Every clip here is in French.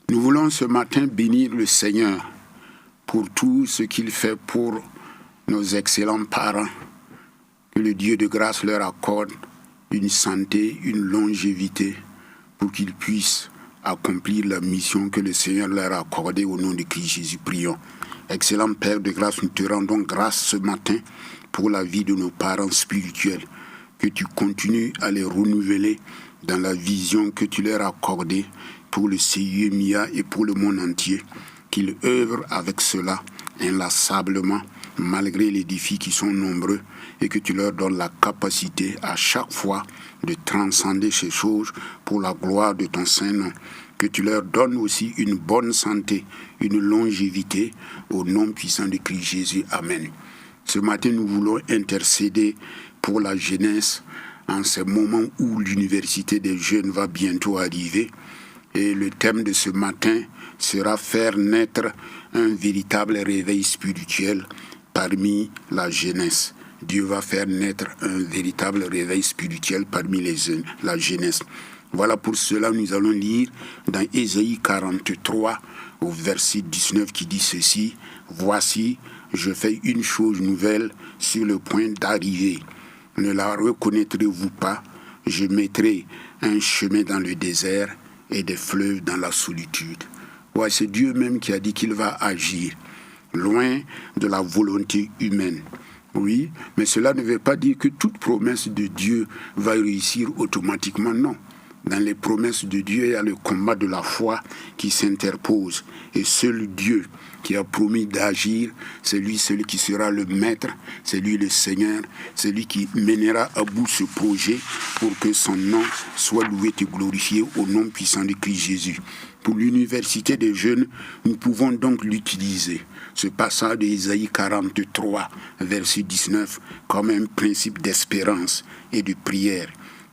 Nous voulons ce matin bénir le Seigneur pour tout ce qu'il fait pour nos excellents parents. Que le Dieu de grâce leur accorde une santé, une longévité pour qu'ils puissent accomplir la mission que le Seigneur leur a accordée au nom de Christ Jésus. Prions. Excellent Père de grâce, nous te rendons grâce ce matin pour la vie de nos parents spirituels. Que tu continues à les renouveler dans la vision que tu leur as accordée pour le CIEMIA et pour le monde entier. Qu'ils œuvrent avec cela inlassablement, malgré les défis qui sont nombreux, et que tu leur donnes la capacité à chaque fois de transcender ces choses pour la gloire de ton Saint-Nom. Que tu leur donnes aussi une bonne santé, une longévité, au nom puissant de Christ Jésus. Amen. Ce matin, nous voulons intercéder pour la jeunesse en ce moment où l'université des jeunes va bientôt arriver. Et le thème de ce matin sera faire naître un véritable réveil spirituel parmi la jeunesse. Dieu va faire naître un véritable réveil spirituel parmi la jeunesse. Voilà pour cela nous allons lire dans Ésaïe 43 au verset 19 qui dit ceci: « Voici, je fais une chose nouvelle sur le point d'arriver. Ne la reconnaîtrez-vous pas? Je mettrai un chemin dans le désert et des fleuves dans la solitude. » Ouais, c'est Dieu même qui a dit qu'il va agir, loin de la volonté humaine. Oui, mais cela ne veut pas dire que toute promesse de Dieu va réussir automatiquement, non. Dans les promesses de Dieu, il y a le combat de la foi qui s'interpose. Et seul Dieu qui a promis d'agir, c'est lui celui qui sera le maître, c'est lui le Seigneur, c'est lui qui mènera à bout ce projet pour que son nom soit loué et glorifié au nom puissant de Christ Jésus. Pour l'université des jeunes, nous pouvons donc l'utiliser, ce passage d'Ésaïe 43, verset 19, comme un principe d'espérance et de prière,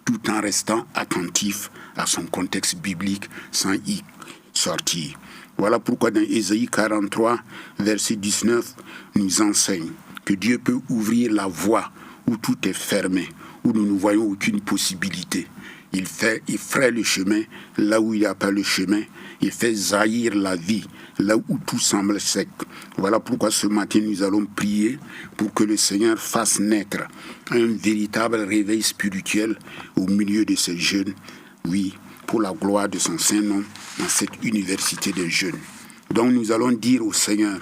tout en restant attentif à son contexte biblique sans y sortir. Voilà pourquoi dans Ésaïe 43, verset 19, nous enseigne que Dieu peut ouvrir la voie où tout est fermé, où nous ne voyons aucune possibilité. Il fraye le chemin là où il n'y a pas le chemin. Il fait jaillir la vie là où tout semble sec. Voilà pourquoi ce matin nous allons prier pour que le Seigneur fasse naître un véritable réveil spirituel au milieu de ces jeunes. Oui, pour la gloire de son Saint-Nom dans cette université des jeunes. Donc nous allons dire au Seigneur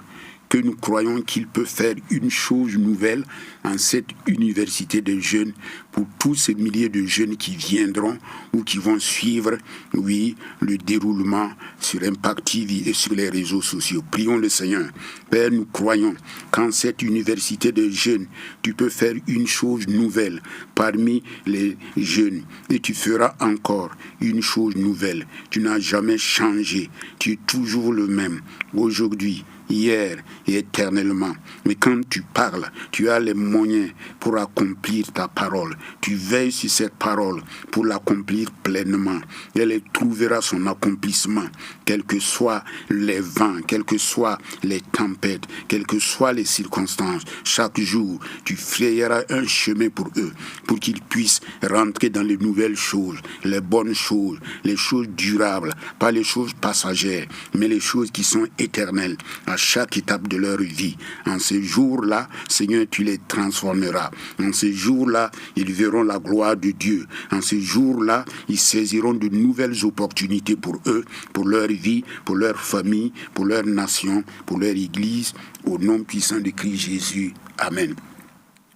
que nous croyons qu'il peut faire une chose nouvelle en cette université de jeunes pour tous ces milliers de jeunes qui viendront ou qui vont suivre, oui, le déroulement sur Impact TV et sur les réseaux sociaux. Prions le Seigneur. Père, nous croyons qu'en cette université de jeunes, tu peux faire une chose nouvelle parmi les jeunes et tu feras encore une chose nouvelle. Tu n'as jamais changé. Tu es toujours le même. Aujourd'hui, hier et éternellement. Mais quand tu parles, tu as les moyens pour accomplir ta parole. Tu veilles sur cette parole pour l'accomplir pleinement. Elle trouvera son accomplissement, quels que soient les vents, quelles que soient les tempêtes, quelles que soient les circonstances. Chaque jour, tu frayeras un chemin pour eux, pour qu'ils puissent rentrer dans les nouvelles choses, les bonnes choses, les choses durables, pas les choses passagères, mais les choses qui sont éternelles à chaque étape de leur vie. En ces jours-là, Seigneur, tu les transformeras. En ces jours-là, ils verront la gloire de Dieu. En ces jours-là, ils saisiront de nouvelles opportunités pour eux, pour leur vie, pour leur famille, pour leur nation, pour leur église, au nom puissant de Christ Jésus. Amen.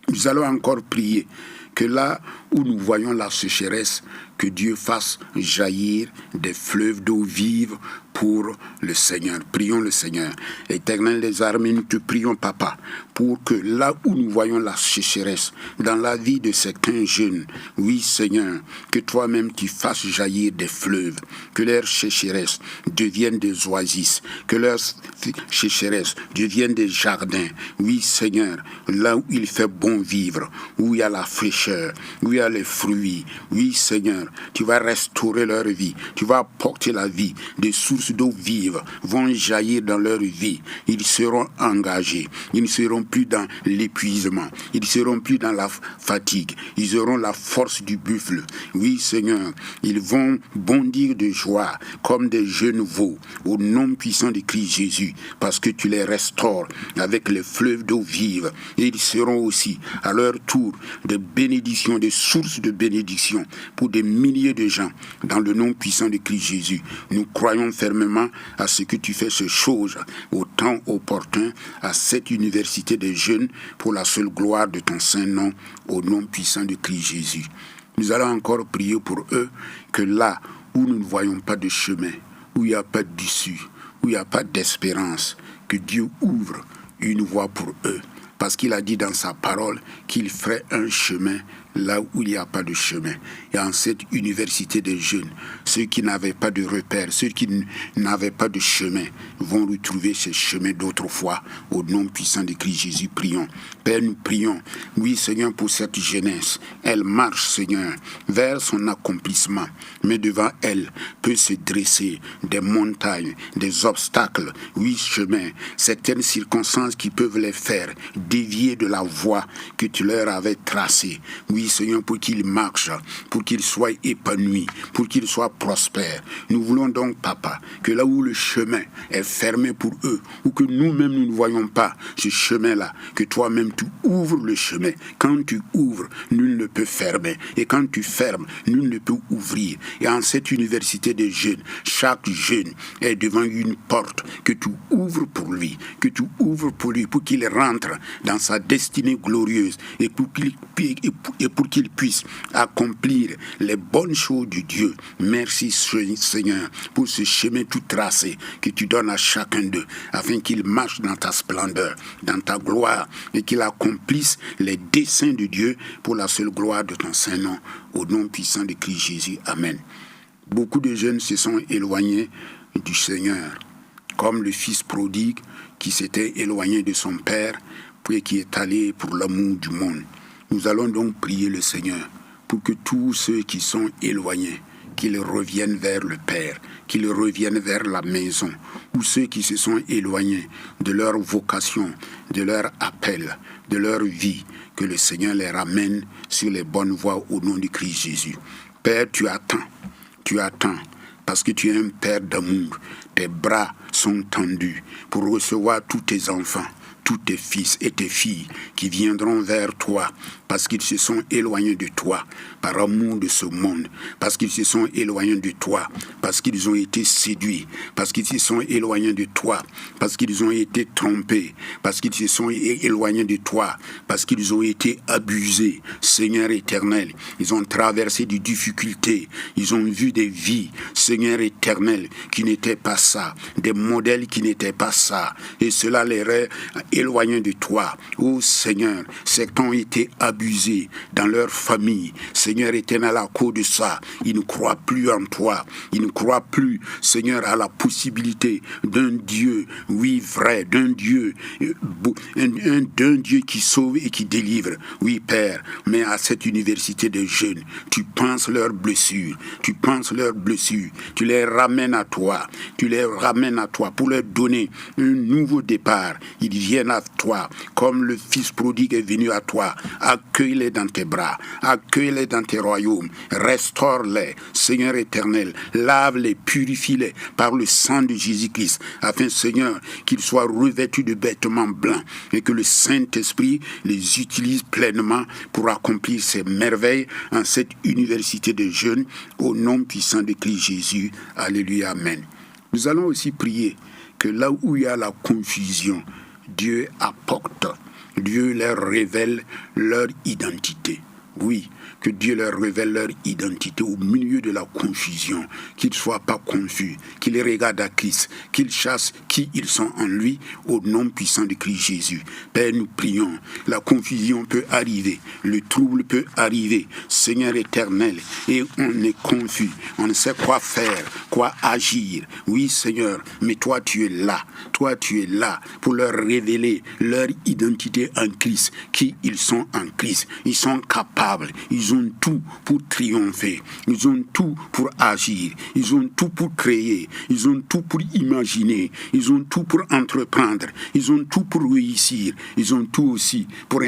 Nous allons encore prier que là où nous voyons la sécheresse, que Dieu fasse jaillir des fleuves d'eau vive pour le Seigneur. Prions le Seigneur. Éternel des armées, nous te prions, Papa, pour que là où nous voyons la sécheresse dans la vie de certains jeunes, oui Seigneur, que toi-même tu fasses jaillir des fleuves, que leur sécheresse devienne des oasis, que leur sécheresse devienne des jardins. Oui Seigneur, là où il fait bon vivre, où il y a la fraîcheur, où il y a les fruits. Oui Seigneur, tu vas restaurer leur vie, tu vas apporter la vie, des sources sources d'eau vive vont jaillir dans leur vie. Ils seront engagés. Ils ne seront plus dans l'épuisement. Ils ne seront plus dans la fatigue. Ils auront la force du buffle. Oui, Seigneur, ils vont bondir de joie comme des jeunes veaux au nom puissant de Christ Jésus, parce que tu les restaures avec les fleuves d'eau vive. Et ils seront aussi, à leur tour, des bénédictions, des sources de bénédictions pour des milliers de gens. Dans le nom puissant de Christ Jésus, nous croyons fermement à ce que tu fais ces choses au temps opportun à cette université des jeunes pour la seule gloire de ton saint nom, au nom puissant de Christ Jésus. Nous allons encore prier pour eux, que là où nous ne voyons pas de chemin, où il n'y a pas d'issue, où il n'y a pas d'espérance, que Dieu ouvre une voie pour eux. Parce qu'il a dit dans sa parole qu'il ferait un chemin là où il n'y a pas de chemin. Et en cette université des jeunes, ceux qui n'avaient pas de repères, ceux qui n'avaient pas de chemin, vont retrouver ce chemin d'autrefois. Au nom puissant de Christ Jésus, prions. Père, nous prions. Oui, Seigneur, pour cette jeunesse. Elle marche, Seigneur, vers son accomplissement. Mais devant elle peut se dresser des montagnes, des obstacles. Oui, chemin, certaines circonstances qui peuvent les faire dévier de la voie que tu leur avais tracée. Oui, Seigneur, pour qu'ils marchent, pour qu'ils soient épanouis, pour qu'ils soient prospères. Nous voulons donc, Papa, que là où le chemin est fermé pour eux, ou que nous-mêmes nous ne voyons pas ce chemin-là, que toi-même tu ouvres le chemin. Quand tu ouvres, nul ne peut fermer. Et quand tu fermes, nul ne peut ouvrir. Et en cette université des jeunes, chaque jeune est devant une porte que tu ouvres pour lui, pour qu'il rentre dans sa destinée glorieuse et pour qu'il puisse accomplir les bonnes choses de Dieu. Merci Seigneur pour ce chemin tout tracé que tu donnes à chacun d'eux, afin qu'il marche dans ta splendeur, dans ta gloire, et qu'il accomplisse les desseins de Dieu pour la seule gloire de ton saint nom, au nom puissant de Christ Jésus. Amen. Beaucoup de jeunes se sont éloignés du Seigneur, comme le fils prodigue qui s'était éloigné de son père, puis qui est allé pour l'amour du monde. Nous allons donc prier le Seigneur pour que tous ceux qui sont éloignés, qu'ils reviennent vers le Père, qu'ils reviennent vers la maison, ou ceux qui se sont éloignés de leur vocation, de leur appel, de leur vie, que le Seigneur les ramène sur les bonnes voies au nom de Christ Jésus. Père, tu attends, parce que tu es un Père d'amour. Tes bras sont tendus pour recevoir tous tes enfants, tous tes fils et tes filles qui viendront vers toi parce qu'ils se sont éloignés de toi par amour de ce monde, parce qu'ils se sont éloignés de toi, parce qu'ils ont été séduits, parce qu'ils se sont éloignés de toi, parce qu'ils ont été trompés, parce qu'ils se sont éloignés de toi, parce qu'ils ont été abusés. Seigneur éternel, ils ont traversé des difficultés, ils ont vu des vies, Seigneur éternel, qui n'étaient pas ça, des modèles qui n'étaient pas ça, et cela les a éloignés de toi. Oh Seigneur, certains ont été abusés dans leur famille. Seigneur éternel, à cause de ça, ils ne croient plus en toi. Ils ne croient plus, Seigneur, à la possibilité d'un Dieu, oui, vrai, d'un Dieu, d'un Dieu qui sauve et qui délivre. Oui, Père, mais à cette université de jeunes, tu penses leurs blessures, tu les ramènes à toi, pour leur donner un nouveau départ. Ils viennent à toi, comme le Fils prodigue est venu à toi. Accueille-les dans tes bras, accueille-les dans tes royaumes, restaure-les, Seigneur éternel, lave-les, purifie-les par le sang de Jésus-Christ, afin, Seigneur, qu'ils soient revêtus de vêtements blancs et que le Saint-Esprit les utilise pleinement pour accomplir ces merveilles en cette université de jeunes, au nom puissant de Christ Jésus. Alléluia, amen. Nous allons aussi prier que là où il y a la confusion, Dieu apporte, Dieu leur révèle leur identité. Oui, que Dieu leur révèle leur identité au milieu de la confusion, qu'ils ne soient pas confus, qu'ils regardent à Christ, qu'ils chassent qui ils sont en lui, au nom puissant de Christ Jésus. Père, nous prions, la confusion peut arriver, le trouble peut arriver, Seigneur éternel, et on est confus, on ne sait quoi faire, quoi agir. Oui, Seigneur, mais toi tu es là pour leur révéler leur identité en Christ, qui ils sont en Christ. Ils sont capables, ils Ils ont tout pour triompher. Ils ont tout pour agir. Ils ont tout pour créer. Ils ont tout pour imaginer. Ils ont tout pour entreprendre. Ils ont tout pour réussir. Ils ont tout aussi pour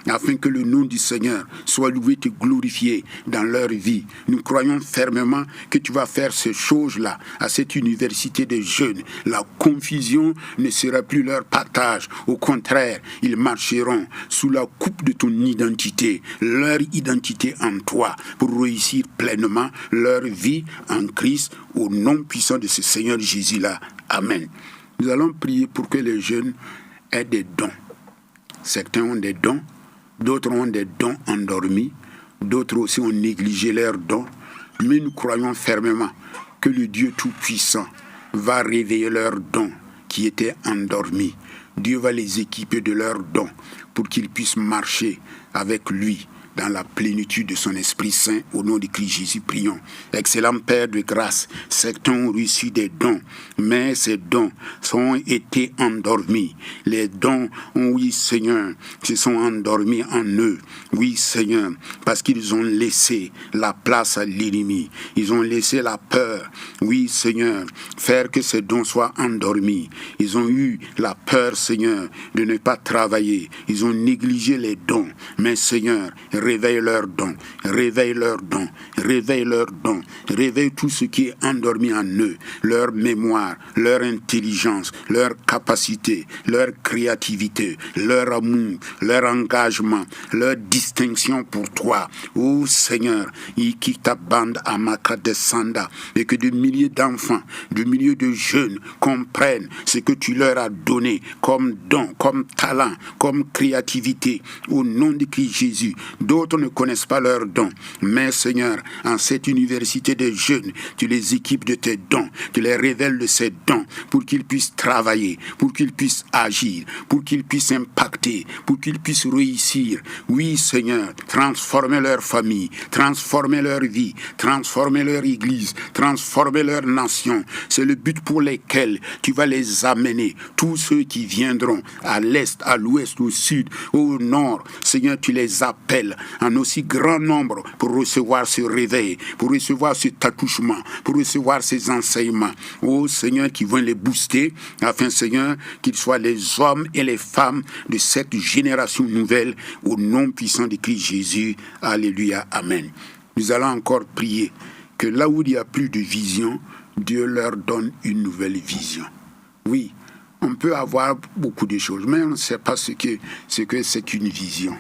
afin que le nom du Seigneur soit loué et glorifié dans leur vie. Nous croyons fermement que tu vas faire ces choses-là à cette université des jeunes. La confusion ne sera plus leur partage. Au contraire, ils marcheront sous la coupe de ton identité, leur identité en toi, pour réussir pleinement leur vie en Christ, au nom puissant de ce Seigneur Jésus-là. Amen. Nous allons prier pour que les jeunes aient des dons. Certains ont des dons, d'autres ont des dons endormis, d'autres aussi ont négligé leurs dons. Mais nous croyons fermement que le Dieu Tout-Puissant va réveiller leurs dons qui étaient endormis. Dieu va les équiper de leurs dons pour qu'ils puissent marcher avec lui dans la plénitude de son Esprit Saint. Au nom de Christ Jésus, prions. Excellent Père de grâce, certains ont reçu des dons, mais ces dons ont été endormis. Les dons, oui Seigneur, se sont endormis en eux. Oui Seigneur, parce qu'ils ont laissé la place à l'ennemi. Ils ont laissé la peur, oui Seigneur, faire que ces dons soient endormis. Ils ont eu la peur, Seigneur, de ne pas travailler. Ils ont négligé les dons. Mais Seigneur, réveille leurs dons, réveille leurs dons, réveille leurs dons, réveille tout ce qui est endormi en eux, leur mémoire, leur intelligence, leur capacité, leur créativité, leur amour, leur engagement, leur distinction pour toi. Ô Seigneur, Ikitaband Amaka descenda, et que de milliers d'enfants, de milliers de jeunes comprennent ce que tu leur as donné comme don, comme talent, comme créativité, au nom de Christ Jésus. D'autres ne connaissent pas leurs dons, mais Seigneur, en cette université des jeunes, tu les équipes de tes dons, tu les révèles de ces dons pour qu'ils puissent travailler, pour qu'ils puissent agir, pour qu'ils puissent impacter, pour qu'ils puissent réussir. Oui Seigneur, transformer leur famille, transformer leur vie, transformer leur église, transformer leur nation. C'est le but pour lequel tu vas les amener, tous ceux qui viendront à l'est, à l'ouest, au sud, au nord. Seigneur, tu les appelles en aussi grand nombre pour recevoir ce réveil, pour recevoir cet attouchement, pour recevoir ces enseignements. Oh Seigneur, qui vont les booster, afin Seigneur, qu'ils soient les hommes et les femmes de cette génération nouvelle, au nom puissant de Christ Jésus. Alléluia, amen. Nous allons encore prier que là où il n'y a plus de vision, Dieu leur donne une nouvelle vision. Oui, on peut avoir beaucoup de choses, mais on ne sait pas ce que c'est qu'une vision.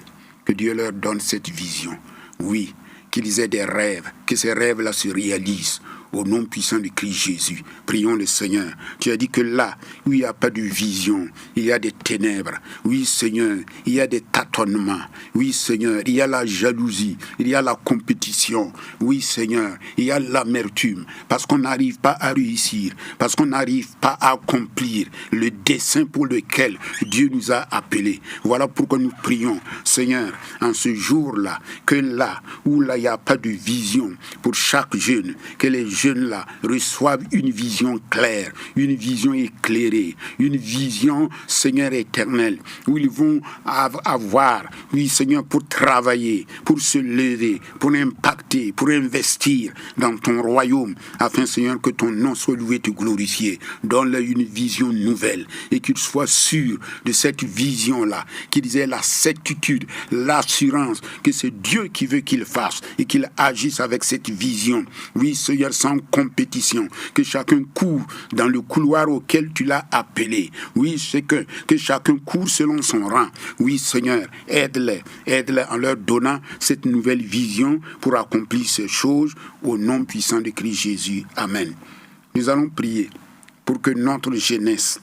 Que Dieu leur donne cette vision. Oui, qu'ils aient des rêves, que ces rêves-là se réalisent. Au nom puissant de Christ Jésus, prions le Seigneur. Tu as dit que là où il n'y a pas de vision, il y a des ténèbres. Oui Seigneur, il y a des tâtonnements. Oui Seigneur, il y a la jalousie, il y a la compétition. Oui Seigneur, il y a l'amertume, parce qu'on n'arrive pas à réussir, parce qu'on n'arrive pas à accomplir le dessein pour lequel Dieu nous a appelés. Voilà pourquoi nous prions, Seigneur, en ce jour-là, que là où il n'y a pas de vision pour chaque jeune, que les jeunes-là reçoivent une vision claire, une vision éclairée, une vision, Seigneur éternel, où ils vont avoir, oui Seigneur, pour travailler, pour se lever, pour impacter, pour investir dans ton royaume, afin Seigneur que ton nom soit loué et glorifié. Donne-leur une vision nouvelle et qu'ils soient sûrs de cette vision-là, qu'ils aient la certitude, l'assurance que c'est Dieu qui veut qu'ils fassent et qu'ils agissent avec cette vision. Oui Seigneur, sans compétition, que chacun court dans le couloir auquel tu l'as appelé. Oui, c'est que chacun court selon son rang. Oui, Seigneur, aide-les en leur donnant cette nouvelle vision pour accomplir ces choses au nom puissant de Christ Jésus. Amen. Nous allons prier pour que notre jeunesse,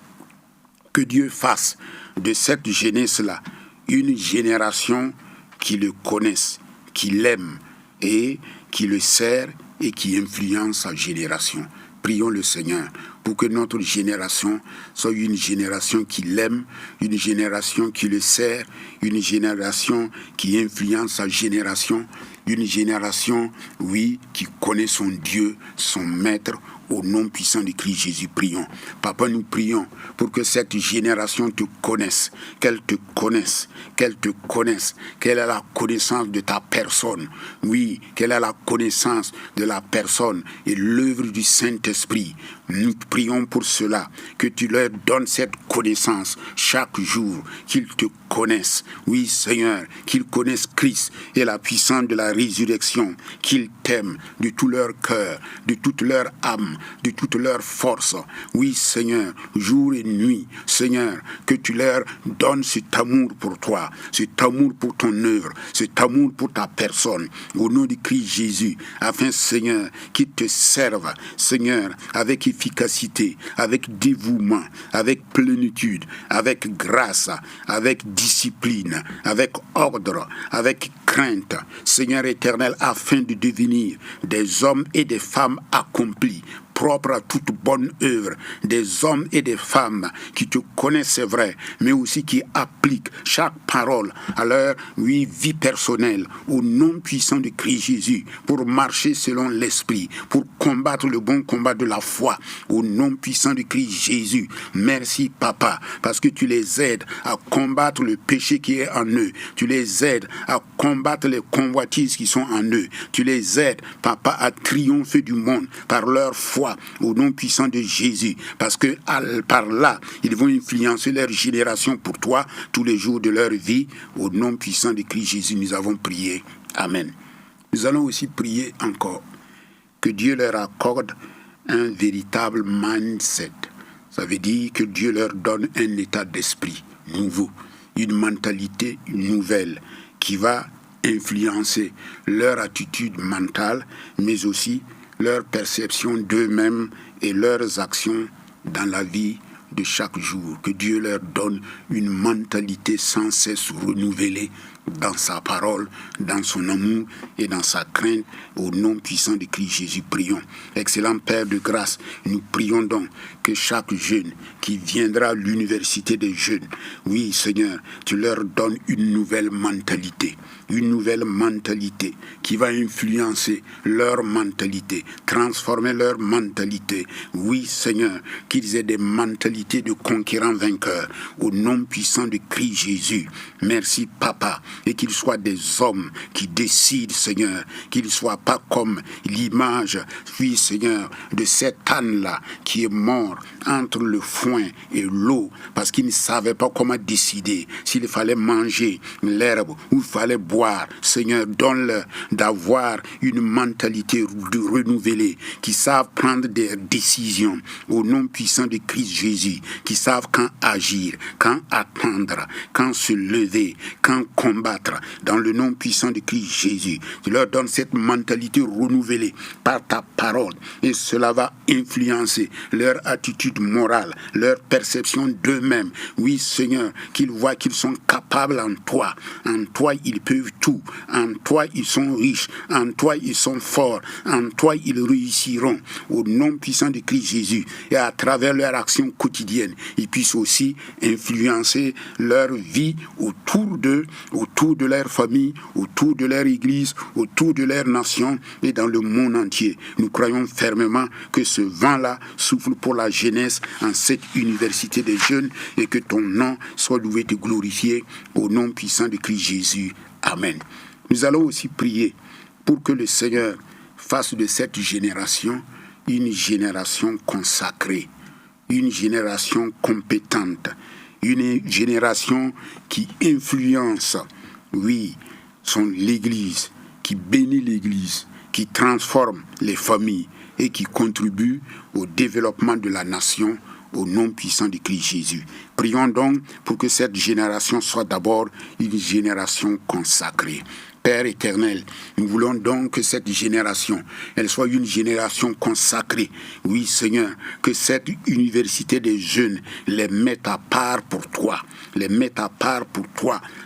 que Dieu fasse de cette jeunesse-là une génération qui le connaisse, qui l'aime et qui le sert et qui influence sa génération. Prions le Seigneur pour que notre génération soit une génération qui l'aime, une génération qui le sert, une génération qui influence sa génération, une génération, oui, qui connaît son Dieu, son Maître, Au nom puissant de Christ Jésus, prions. Papa, nous prions pour que cette génération te connaisse, qu'elle te connaisse, qu'elle te connaisse, qu'elle ait la connaissance de ta personne. Oui, qu'elle ait la connaissance de la personne et l'œuvre du Saint-Esprit. Nous prions pour cela, que tu leur donnes cette connaissance chaque jour, qu'ils te connaissent. Oui, Seigneur, qu'ils connaissent Christ et la puissance de la résurrection, qu'ils t'aiment de tout leur cœur, de toute leur âme, de toute leur force. Oui, Seigneur, jour et nuit, Seigneur, que tu leur donnes cet amour pour toi, cet amour pour ton œuvre, cet amour pour ta personne, au nom de Christ Jésus, afin, Seigneur, qu'ils te servent, Seigneur, avec efficacité, avec dévouement, avec plénitude, avec grâce, avec discipline, avec ordre, avec crainte, Seigneur éternel, afin de devenir des hommes et des femmes accomplis, propres à toute bonne œuvre, des hommes et des femmes qui te connaissent, c'est vrai, mais aussi qui appliquent chaque parole à leur vie personnelle, au nom puissant de Christ Jésus, pour marcher selon l'Esprit, pour combattre le bon combat de la foi, au nom puissant de Christ Jésus. Merci, Papa, parce que tu les aides à combattre le péché qui est en eux, tu les aides à combattre les convoitises qui sont en eux, tu les aides, Papa, à triompher du monde par leur foi, au nom puissant de Jésus, parce que par là, ils vont influencer leur génération pour toi tous les jours de leur vie. Au nom puissant de Christ Jésus, nous avons prié. Amen. Nous allons aussi prier encore que Dieu leur accorde un véritable mindset. Ça veut dire que Dieu leur donne un état d'esprit nouveau, une mentalité nouvelle qui va influencer leur attitude mentale, mais aussi leur perception d'eux-mêmes et leurs actions dans la vie de chaque jour. Que Dieu leur donne une mentalité sans cesse renouvelée dans sa parole, dans son amour et dans sa crainte. Au nom puissant de Christ Jésus, prions. Excellent Père de grâce, nous prions donc que chaque jeune qui viendra à l'université des jeunes, oui Seigneur, tu leur donnes une nouvelle mentalité qui va influencer leur mentalité, transformer leur mentalité. Oui Seigneur, qu'ils aient des mentalités de conquérants vainqueurs, au nom puissant de Christ Jésus. Merci Papa, et qu'ils soient des hommes qui décident, Seigneur, qu'ils ne soient pas comme l'image, oui Seigneur, de cet âne-là qui est mort entre le foin et l'eau, parce qu'il ne savait pas comment décider, s'il fallait manger l'herbe ou il fallait boire. Seigneur, donne-leur d'avoir une mentalité renouvelée, qui savent prendre des décisions au nom puissant de Christ Jésus, qui savent quand agir, quand attendre, quand se lever, quand combattre, dans le nom puissant de Christ Jésus. Tu leur donnes cette mentalité renouvelée par ta parole, et cela va influencer leur attitude morale, leur perception d'eux-mêmes. Oui Seigneur, qu'ils voient qu'ils sont capables en toi ils peuvent tout, en toi ils sont riches, en toi ils sont forts, en toi ils réussiront, au nom puissant de Christ Jésus, et à travers leur action quotidienne, ils puissent aussi influencer leur vie autour d'eux, autour de leur famille, autour de leur église, autour de leur nation et dans le monde entier. Nous croyons fermement que ce vent-là souffle pour la jeunesse en cette université des jeunes, et que ton nom soit loué et glorifié au nom puissant de Christ Jésus. Amen. Nous allons aussi prier pour que le Seigneur fasse de cette génération une génération consacrée, une génération compétente, une génération qui influence, oui, l'Église, qui bénit l'Église, qui transforme les familles et qui contribue au développement de la nation au nom puissant de Christ Jésus. Prions donc pour que cette génération soit d'abord une génération consacrée. Père éternel, nous voulons donc que cette génération, elle soit une génération consacrée. Oui Seigneur, que cette université des jeunes les mette à part pour toi.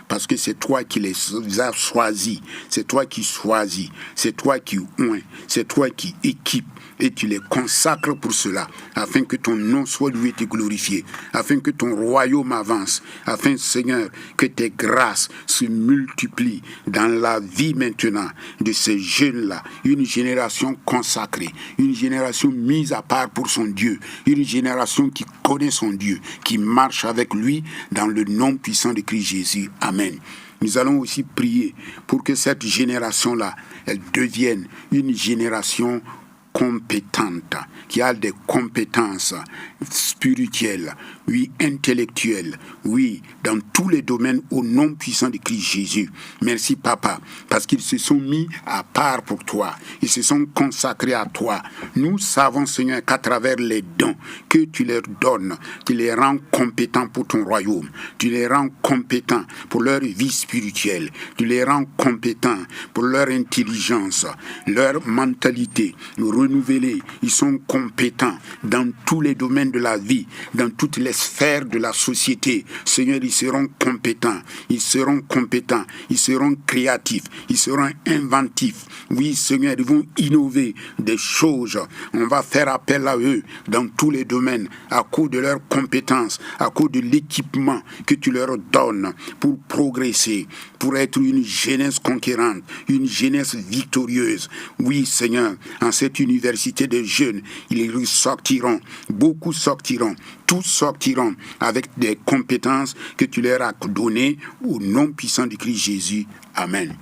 Parce que c'est toi qui les as choisis. C'est toi qui choisis. C'est toi qui oins. C'est toi qui équipes. et tu les consacres pour cela, afin que ton nom soit loué et glorifié, afin que ton royaume avance, afin, Seigneur, que tes grâces se multiplient dans la vie maintenant de ces jeunes-là, une génération consacrée, une génération mise à part pour son Dieu, une génération qui connaît son Dieu, qui marche avec lui dans le nom puissant de Christ Jésus. Amen. Nous allons aussi prier pour que cette génération-là, elle devienne une génération compétente, qui a des compétences spirituelles, oui, intellectuelles, oui, dans tous les domaines au nom puissant de Christ Jésus. Merci, Papa, parce qu'ils se sont mis à part pour toi. Ils se sont consacrés à toi. Nous savons, Seigneur, qu'à travers les dons que tu leur donnes, tu les rends compétents pour ton royaume. Tu les rends compétents pour leur vie spirituelle. Tu les rends compétents pour leur intelligence, leur mentalité renouvelée. Ils sont compétents dans tous les domaines de la vie, dans toutes les sphères de la société. Seigneur, ils seront compétents, ils seront compétents, ils seront créatifs, ils seront inventifs. Oui, Seigneur, ils vont innover des choses. On va faire appel à eux dans tous les domaines à cause de leurs compétences, à cause de l'équipement que tu leur donnes pour progresser, pour être une jeunesse conquérante, une jeunesse victorieuse. Oui, Seigneur, en cette université de jeunes, ils sortiront, beaucoup sortiront, tous sortiront avec des compétences que tu leur as données au nom puissant de Christ Jésus. Amen.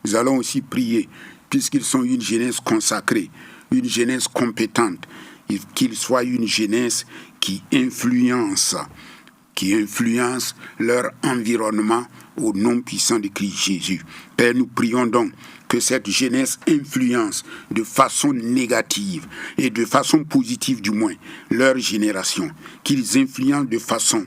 Nous allons aussi prier, puisqu'ils sont une jeunesse consacrée, une jeunesse compétente, qu'ils soient une jeunesse qui influence leur environnement au nom puissant de Christ Jésus. Père, nous prions donc que cette jeunesse influence de façon négative et de façon positive du moins leur génération, qu'ils influencent de façon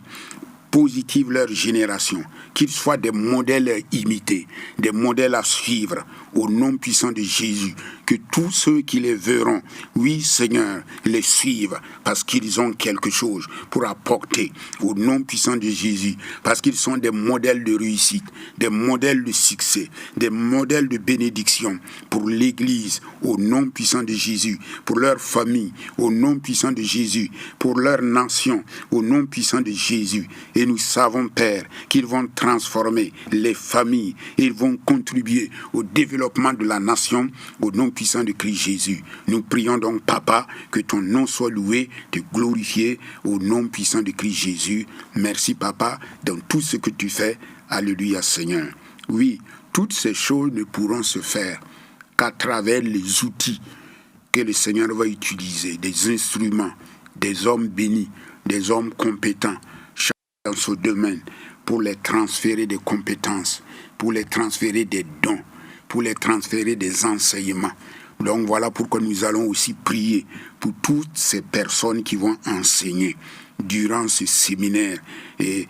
positive leur génération, qu'ils soient des modèles à imiter, des modèles à suivre au nom puissant de Jésus, que tous ceux qui les verront, oui Seigneur, les suivent parce qu'ils ont quelque chose pour apporter au nom puissant de Jésus, parce qu'ils sont des modèles de réussite, des modèles de succès, des modèles de bénédiction pour l'Église au nom puissant de Jésus, pour leur famille au nom puissant de Jésus, pour leur nation au nom puissant de Jésus. Et nous savons, Père, qu'ils vont transformer les familles, ils vont contribuer au développement de la nation au nom puissant de Christ Jésus. Nous prions donc, Papa, que ton nom soit loué, te glorifié au nom puissant de Christ Jésus. Merci, Papa, dans tout ce que tu fais. Alléluia, Seigneur. Oui, toutes ces choses ne pourront se faire qu'à travers les outils que le Seigneur va utiliser, des instruments, des hommes bénis, des hommes compétents, chacun dans ce domaine, pour les transférer des compétences, pour les transférer des dons, pour les transférer des enseignements. Donc voilà pourquoi nous allons aussi prier pour toutes ces personnes qui vont enseigner durant ce séminaire et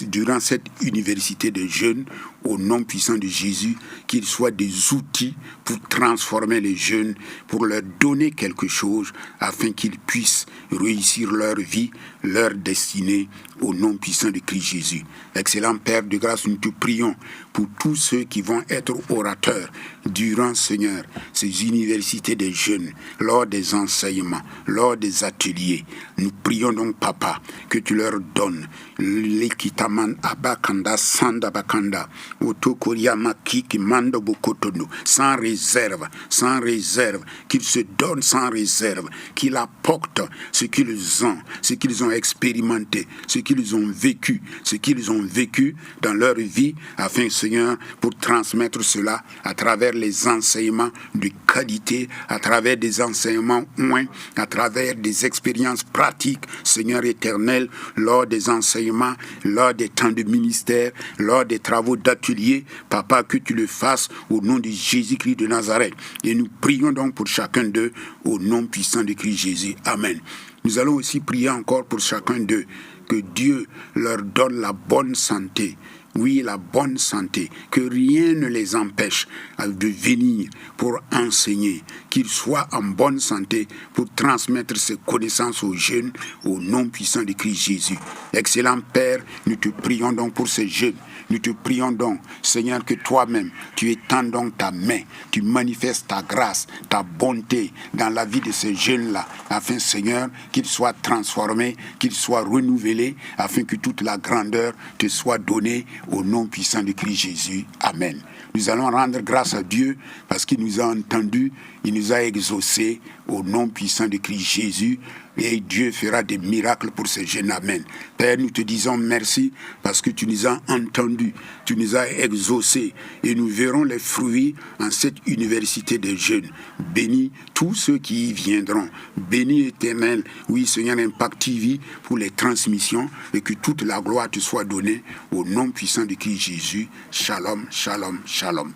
durant cette université de jeunes, au nom puissant de Jésus, qu'ils soient des outils pour transformer les jeunes, pour leur donner quelque chose, afin qu'ils puissent réussir leur vie, leur destinée, au nom puissant de Christ Jésus. Excellent Père de grâce, nous te prions pour tous ceux qui vont être orateurs durant, Seigneur, ces universités des jeunes, lors des enseignements, lors des ateliers. Nous prions donc, Papa, que tu leur donnes l'équitaman abakanda sandabakanda otokoria makiki mando bokotono sans réserve, qu'ils se donnent sans réserve, qu'ils apportent ce qu'ils ont expérimenté, ce qu'ils ont vécu dans leur vie, afin, Seigneur, pour transmettre cela à travers les enseignements de qualité, à travers des enseignements à travers des expériences pratiques, Seigneur éternel, lors des enseignements, lors des temps de ministère, lors des travaux d'atelier. Papa, que tu le fasses au nom de Jésus-Christ de Nazareth. Et nous prions donc pour chacun d'eux au nom puissant de Christ Jésus. Amen. Nous allons aussi prier encore pour chacun d'eux, que Dieu leur donne la bonne santé, oui, la bonne santé, que rien ne les empêche de venir pour enseigner, qu'ils soient en bonne santé pour transmettre ces connaissances aux jeunes, au nom puissant de Christ Jésus. Excellent Père, nous te prions donc pour ces jeunes. Nous te prions donc, Seigneur, que toi-même, tu étends donc ta main, tu manifestes ta grâce, ta bonté dans la vie de ces jeunes-là, afin, Seigneur, qu'ils soient transformés, qu'ils soient renouvelés, afin que toute la grandeur te soit donnée au nom puissant de Christ Jésus. Amen. Nous allons rendre grâce à Dieu parce qu'il nous a entendus, il nous a exaucés au nom puissant de Christ Jésus. Et Dieu fera des miracles pour ces jeunes. Amen. Père, nous te disons merci parce que tu nous as entendus, tu nous as exaucés et nous verrons les fruits en cette université des jeunes. Bénis tous ceux qui y viendront. Bénis Éternel, oui Seigneur, Impact TV pour les transmissions et que toute la gloire te soit donnée au nom puissant de Christ Jésus. Shalom, shalom, shalom.